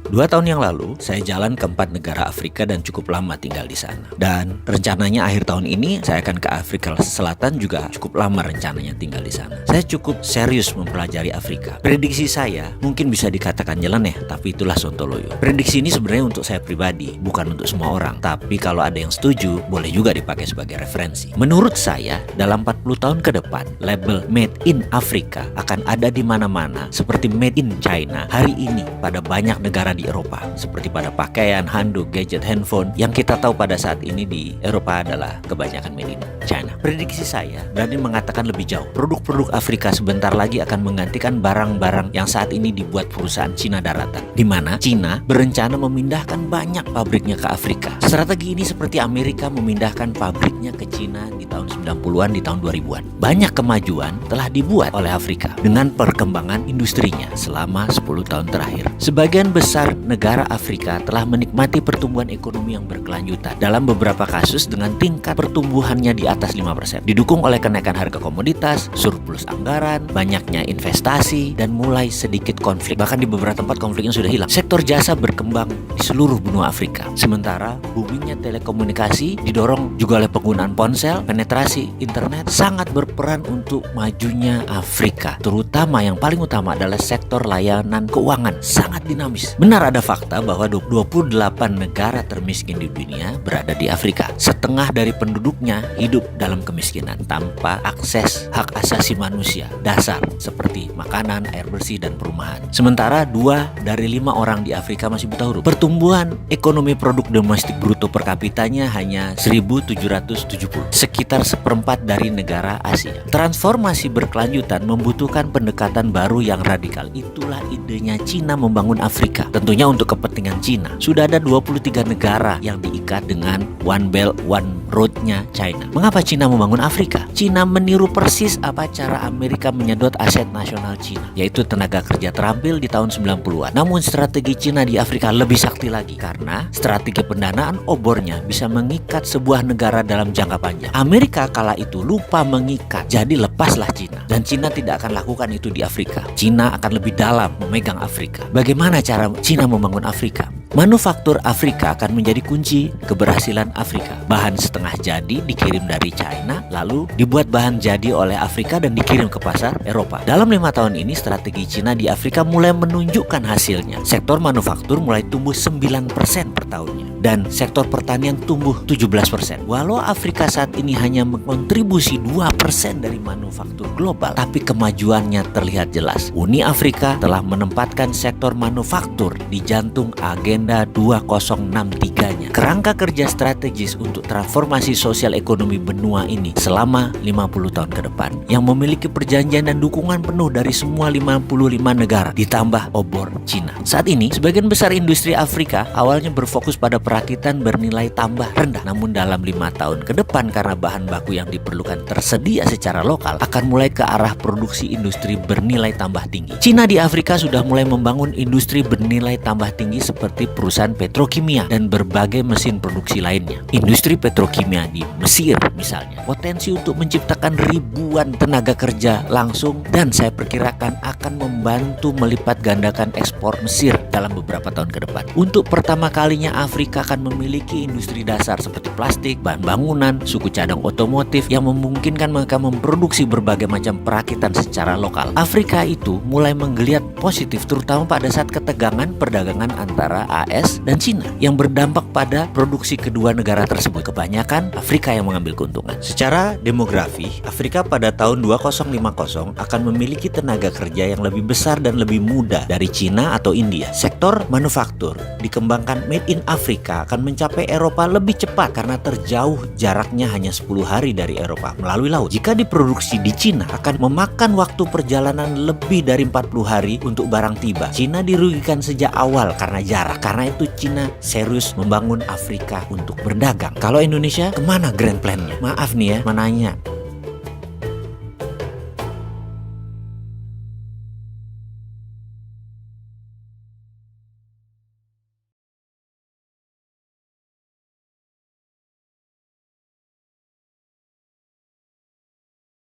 2 tahun yang lalu, saya jalan ke 4 negara Afrika dan cukup lama tinggal di sana. Dan rencananya akhir tahun ini, saya akan ke Afrika Selatan juga cukup lama rencananya tinggal di sana. Saya cukup serius mempelajari Afrika. Prediksi saya mungkin bisa dikatakan nyeleneh, tapi itulah sontoloyo. Prediksi ini sebenarnya untuk saya pribadi, bukan untuk semua orang. Tapi kalau ada yang setuju, boleh juga dipakai sebagai referensi. Menurut saya, dalam 40 tahun ke depan, label Made in Afrika akan ada di mana-mana seperti Made in China hari ini pada banyak negara di Eropa, seperti pada pakaian, handuk, gadget, handphone. Yang kita tahu pada saat ini di Eropa adalah kebanyakan Made in China. Prediksi saya berani mengatakan lebih jauh. Produk-produk Afrika sebentar lagi akan menggantikan barang-barang yang saat ini dibuat perusahaan Cina daratan, di mana Cina berencana memindahkan banyak pabriknya ke Afrika. Strategi ini seperti Amerika memindahkan pabriknya ke Cina di tahun 90-an, di tahun 2000-an. Banyak kemajuan telah dibuat oleh Afrika dengan perkembangan industrinya selama 10 tahun terakhir. Sebagian besar negara Afrika telah menikmati pertumbuhan ekonomi yang berkelanjutan. Dalam beberapa kasus dengan tingkat pertumbuhannya di atas 5%. Didukung oleh kenaikan harga komoditas, surplus anggaran, banyaknya investasi, dan mulai sedikit konflik. Bahkan di beberapa tempat konfliknya sudah hilang. Sektor jasa berkembang di seluruh benua Afrika. Sementara boomingnya telekomunikasi didorong juga oleh penggunaan ponsel, penetrasi internet sangat berperan untuk majunya Afrika. Terutama yang paling utama adalah sektor layanan keuangan, sangat dinamis. Benar ada fakta bahwa 28 negara termiskin di dunia berada di Afrika. Setengah dari penduduknya hidup dalam kemiskinan tanpa akses hak asasi manusia dasar seperti makanan, air bersih, dan perumahan. Sementara 2 dari 5 orang di Afrika masih buta huruf. Pertumbuhan ekonomi produk domestik bruto per kapitanya hanya 1.770, sekitar seperempat dari negara Asia. Transformasi berkelanjutan membutuhkan pendekatan baru yang radikal. Itulah idenya Cina membangun Afrika. Tentunya untuk kepentingan Cina. Sudah ada 23 negara yang diikat dengan One Belt One Road-nya China. Mengapa Cina membangun Afrika? Cina meniru persis apa cara Amerika menyedot aset nasional Cina, yaitu tenaga kerja terampil di tahun 90-an. Namun strategi Cina di Afrika lebih sakti lagi karena strategi pendanaan obornya bisa mengikat sebuah negara dalam jangka panjang. Amerika kala itu lupa mengikat, jadi lepaslah Cina. Dan Cina tidak akan lakukan itu di Afrika. Cina akan lebih dalam memegang Afrika. Bagaimana cara Cina membangun Afrika? Manufaktur Afrika akan menjadi kunci keberhasilan Afrika. Bahan setengah jadi dikirim dari China, lalu dibuat bahan jadi oleh Afrika dan dikirim ke pasar Eropa. Dalam 5 tahun ini, strategi Cina di Afrika mulai menunjukkan hasilnya. Sektor manufaktur mulai tumbuh 9% per tahunnya, dan sektor pertanian tumbuh 17%. Walau Afrika saat ini hanya mengontribusi 2% dari manufaktur global, tapi kemajuannya terlihat jelas. Uni Afrika telah menempatkan sektor manufaktur di jantung agenda 2063-nya. Kerangka kerja strategis untuk transformasi sosial ekonomi benua ini selama 50 tahun ke depan, yang memiliki perjanjian dan dukungan penuh dari semua 55 negara, ditambah obor Cina. Saat ini, sebagian besar industri Afrika awalnya berfokus pada perakitan bernilai tambah rendah. Namun dalam 5 tahun ke depan, karena bahan baku yang diperlukan tersedia secara lokal, akan mulai ke arah produksi industri bernilai tambah tinggi. Cina di Afrika sudah mulai membangun industri bernilai tambah tinggi seperti perusahaan petrokimia dan berbagai mesin produksi lainnya. Industri petrokimia di Mesir misalnya, potensi untuk menciptakan ribuan tenaga kerja langsung, dan saya perkirakan akan membantu melipat gandakan ekspor Mesir dalam beberapa tahun ke depan. Untuk pertama kalinya Afrika akan memiliki industri dasar seperti plastik, bahan bangunan, suku cadang otomotif yang memungkinkan mereka memproduksi berbagai macam perakitan secara lokal. Afrika itu mulai menggeliat positif terutama pada saat ketegangan perdagangan antara AS dan Cina yang berdampak pada produksi kedua negara tersebut. Kebanyakan Afrika yang mengambil keuntungan. Secara demografi, Afrika pada tahun 2050 akan memiliki tenaga kerja yang lebih besar dan lebih muda dari Cina atau India. Sektor manufaktur dikembangkan Made in Afrika akan mencapai Eropa lebih cepat karena terjauh jaraknya hanya 10 hari dari Eropa melalui laut. Jika diproduksi di Cina akan memakan waktu perjalanan lebih dari 40 hari untuk barang tiba. Cina dirugikan sejak awal karena jarak. Karena itu Cina serius membangun Afrika untuk berdagang. Kalau Indonesia, kemana grand plan-nya? Maaf nih ya, menanya.